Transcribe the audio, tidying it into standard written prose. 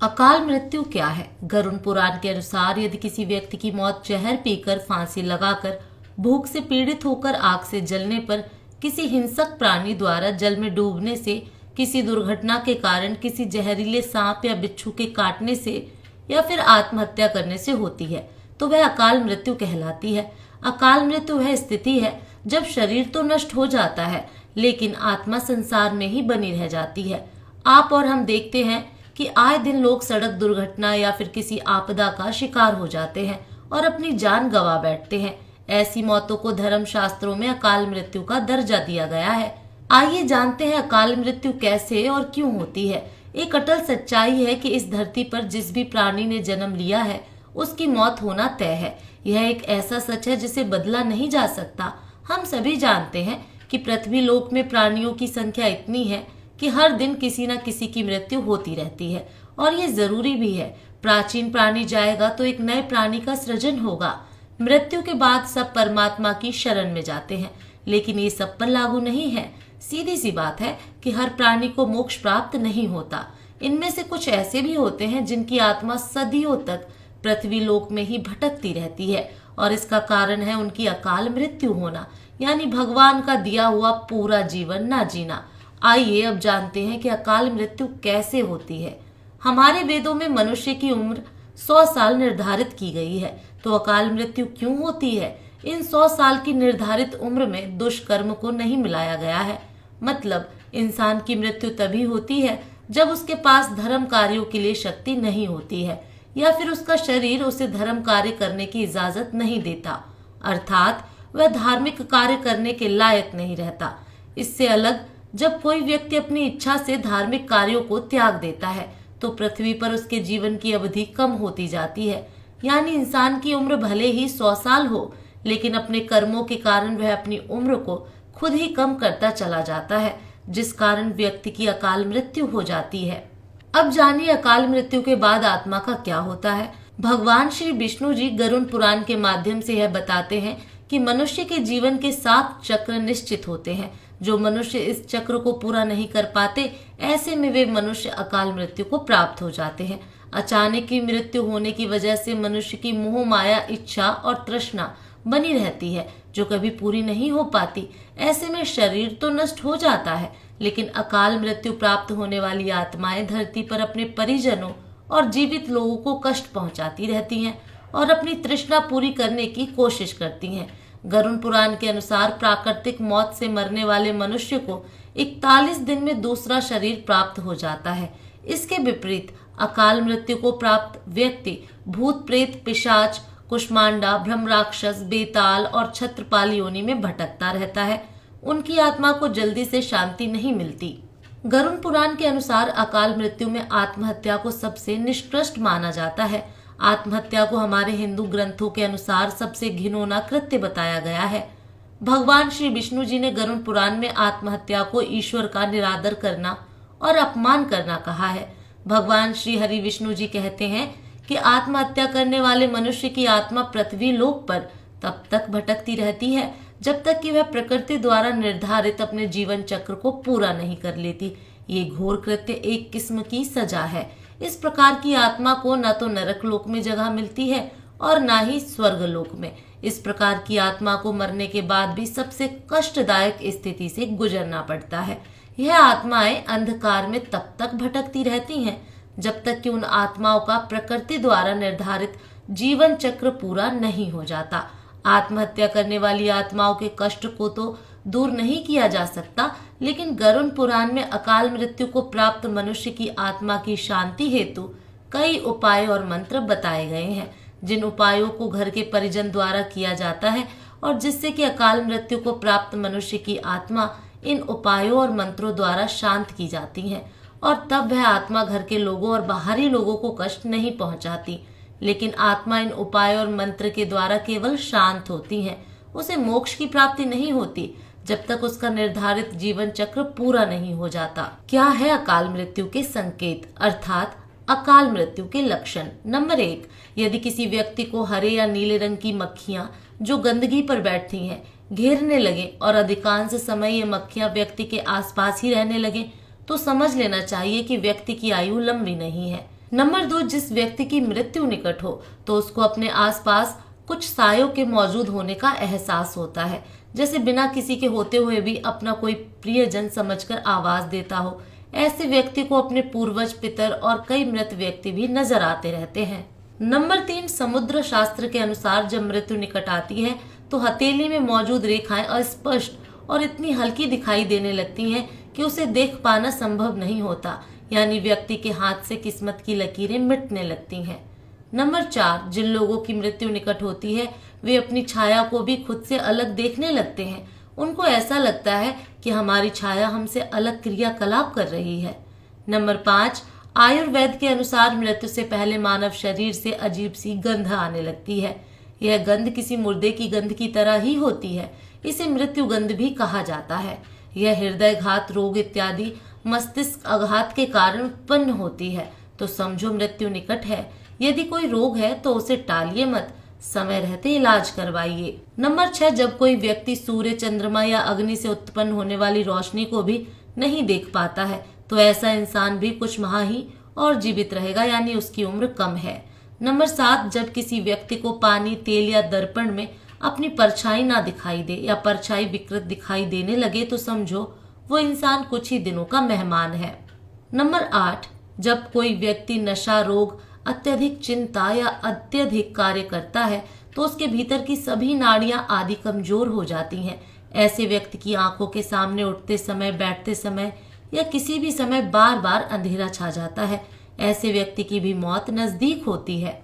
अकाल मृत्यु क्या है? गरुड़ पुराण के अनुसार यदि किसी व्यक्ति की मौत जहर पीकर, फांसी लगाकर, भूख से पीड़ित होकर, आग से जलने पर, किसी हिंसक प्राणी द्वारा जल में डूबने से, किसी दुर्घटना के कारण, किसी जहरीले सांप या बिच्छू के काटने से या फिर आत्महत्या करने से होती है तो वह अकाल मृत्यु कहलाती है। अकाल मृत्यु वह स्थिति है जब शरीर तो नष्ट हो जाता है लेकिन आत्मा संसार में ही बनी रह जाती है। आप और हम देखते हैं कि आए दिन लोग सड़क दुर्घटना या फिर किसी आपदा का शिकार हो जाते हैं और अपनी जान गंवा बैठते हैं। ऐसी मौतों को धर्म शास्त्रों में अकाल मृत्यु का दर्जा दिया गया है। आइए जानते हैं अकाल मृत्यु कैसे और क्यों होती है। एक अटल सच्चाई है कि इस धरती पर जिस भी प्राणी ने जन्म लिया है उसकी मौत होना तय है। यह एक ऐसा सच है जिसे बदला नहीं जा सकता। हम सभी जानते हैं कि पृथ्वी लोक में प्राणियों की संख्या इतनी है कि हर दिन किसी न किसी की मृत्यु होती रहती है और ये जरूरी भी है। प्राचीन प्राणी जाएगा तो एक नए प्राणी का सृजन होगा। मृत्यु के बाद सब परमात्मा की शरण में जाते हैं, लेकिन ये सब पर लागू नहीं है। सीधी सी बात है कि हर प्राणी को मोक्ष प्राप्त नहीं होता। इनमें से कुछ ऐसे भी होते हैं जिनकी आत्मा सदियों तक पृथ्वी लोक में ही भटकती रहती है और इसका कारण है उनकी अकाल मृत्यु होना, यानी भगवान का दिया हुआ पूरा जीवन ना जीना। आइए अब जानते हैं कि अकाल मृत्यु कैसे होती है। हमारे वेदों में मनुष्य की उम्र 100 साल निर्धारित की गई है, तो अकाल मृत्यु क्यों होती है? इन 100 साल की निर्धारित उम्र में दुष्कर्म को नहीं मिलाया गया है। मतलब इंसान की मृत्यु तभी होती है जब उसके पास धर्म कार्यों के लिए शक्ति नहीं होती है या फिर उसका शरीर उसे धर्म कार्य करने की इजाजत नहीं देता, अर्थात वह धार्मिक कार्य करने के लायक नहीं रहता। इससे अलग जब कोई व्यक्ति अपनी इच्छा से धार्मिक कार्यों को त्याग देता है तो पृथ्वी पर उसके जीवन की अवधि कम होती जाती है। यानी इंसान की उम्र भले ही 100 साल हो, लेकिन अपने कर्मों के कारण वह अपनी उम्र को खुद ही कम करता चला जाता है, जिस कारण व्यक्ति की अकाल मृत्यु हो जाती है। अब जानिए अकाल मृत्यु के बाद आत्मा का क्या होता है। भगवान श्री विष्णु जी गरुड़ पुराण के माध्यम से यह बताते हैं कि मनुष्य के जीवन के 7 चक्र निश्चित होते हैं। जो मनुष्य इस चक्र को पूरा नहीं कर पाते, ऐसे में वे मनुष्य अकाल मृत्यु को प्राप्त हो जाते हैं। अचानक की मृत्यु होने की वजह से मनुष्य की मोह माया, इच्छा और तृष्णा बनी रहती है जो कभी पूरी नहीं हो पाती। ऐसे में शरीर तो नष्ट हो जाता है, लेकिन अकाल मृत्यु प्राप्त होने वाली आत्माएं धरती पर अपने परिजनों और जीवित लोगों को कष्ट पहुंचाती रहती हैं और अपनी तृष्णा पूरी करने की कोशिश करती हैं। गरुड़ पुराण के अनुसार प्राकृतिक मौत से मरने वाले मनुष्य को 41 दिन में दूसरा शरीर प्राप्त हो जाता है। इसके विपरीत अकाल मृत्यु को प्राप्त व्यक्ति भूत, प्रेत, पिशाच, कुष्मांडा, ब्रह्मराक्षस, बेताल और छत्रपाल योनि में भटकता रहता है। उनकी आत्मा को जल्दी से शांति नहीं मिलती। गरुड़ पुराण के अनुसार अकाल मृत्यु में आत्महत्या को सबसे निष्कृष्ट माना जाता है। आत्महत्या को हमारे हिंदू ग्रंथों के अनुसार सबसे घिनौना कृत्य बताया गया है। भगवान श्री विष्णु जी ने गरुड़ पुराण में आत्महत्या को ईश्वर का निरादर करना और अपमान करना कहा है। भगवान श्री हरि विष्णु जी कहते हैं कि आत्महत्या करने वाले मनुष्य की आत्मा पृथ्वी लोक पर तब तक भटकती रहती है जब तक कि वह प्रकृति द्वारा निर्धारित अपने जीवन चक्र को पूरा नहीं कर लेती। ये घोर कृत्य एक किस्म की सजा है। इस प्रकार की आत्मा को न तो नरक लोक में जगह मिलती है और न ही स्वर्ग लोक में। इस प्रकार की आत्मा को मरने के बाद भी सबसे कष्टदायक स्थिति से गुजरना पड़ता है। यह आत्माएं अंधकार में तब तक भटकती रहती हैं जब तक कि उन आत्माओं का प्रकृति द्वारा निर्धारित जीवन चक्र पूरा नहीं हो जाता। आत्महत्या करने वाली आत्माओं के कष्ट को तो दूर नहीं किया जा सकता, लेकिन गरुड़ पुराण में अकाल मृत्यु को प्राप्त मनुष्य की आत्मा की शांति हेतु कई उपाय और मंत्र बताए गए हैं, जिन उपायों को घर के परिजन द्वारा किया जाता है और जिससे कि अकाल मृत्यु को प्राप्त मनुष्य की आत्मा इन उपायों और मंत्रों द्वारा शांत की जाती है और तब वह आत्मा घर के लोगों और बाहरी लोगों को कष्ट नहीं पहुंचाती। लेकिन आत्मा इन उपायों और मंत्र के द्वारा केवल शांत होती है। उसे मोक्ष की प्राप्ति नहीं होती जब तक उसका निर्धारित जीवन चक्र पूरा नहीं हो जाता। क्या है अकाल मृत्यु के संकेत अर्थात अकाल मृत्यु के लक्षण? नंबर 1, यदि किसी व्यक्ति को हरे या नीले रंग की मक्खियां जो गंदगी पर बैठती हैं घेरने लगे और अधिकांश समय ये मक्खियां व्यक्ति के आसपास ही रहने लगे, तो समझ लेना चाहिए कि व्यक्ति की आयु लंबी नहीं है। नंबर 2, जिस व्यक्ति की मृत्यु निकट हो तो उसको अपने आसपास कुछ सायों के मौजूद होने का एहसास होता है, जैसे बिना किसी के होते हुए भी अपना कोई प्रियजन समझकर आवाज देता हो। ऐसे व्यक्ति को अपने पूर्वज, पितर और कई मृत व्यक्ति भी नजर आते रहते हैं। नंबर 3, समुद्र शास्त्र के अनुसार जब मृत्यु निकट आती है तो हथेली में मौजूद रेखाएं अस्पष्ट और इतनी हल्की दिखाई देने लगती हैं कि उसे देख पाना संभव नहीं होता, यानी व्यक्ति के हाथ से किस्मत की लकीरें मिटने लगती हैं। नंबर 4, जिन लोगों की मृत्यु निकट होती है वे अपनी छाया को भी खुद से अलग देखने लगते हैं। उनको ऐसा लगता है कि हमारी छाया हमसे अलग क्रियाकलाप कर रही है। नंबर 5, आयुर्वेद के अनुसार मृत्यु से पहले मानव शरीर से अजीब सी गंध आने लगती है। यह गंध किसी मुर्दे की गंध की तरह ही होती है। इसे मृत्यु गंध भी कहा जाता है। यह हृदयघात रोग इत्यादि मस्तिष्क आघात के कारण उत्पन्न होती है, तो समझो मृत्यु निकट है। यदि कोई रोग है तो उसे टालिए मत, समय रहते इलाज करवाइए। नंबर 6, जब कोई व्यक्ति सूर्य, चंद्रमा या अग्नि से उत्पन्न होने वाली रोशनी को भी नहीं देख पाता है तो ऐसा इंसान भी कुछ माह ही और जीवित रहेगा, यानी उसकी उम्र कम है। नंबर 7, जब किसी व्यक्ति को पानी, तेल या दर्पण में अपनी परछाई ना दिखाई दे या परछाई विकृत दिखाई देने लगे तो समझो वो इंसान कुछ ही दिनों का मेहमान है। नंबर 8, जब कोई व्यक्ति नशा, रोग, अत्यधिक चिंता या अत्यधिक कार्य करता है तो उसके भीतर की सभी नाड़ियां आदि कमजोर हो जाती हैं। ऐसे व्यक्ति की आंखों के सामने उठते समय, बैठते समय या किसी भी समय बार बार अंधेरा छा जाता है। ऐसे व्यक्ति की भी मौत नजदीक होती है।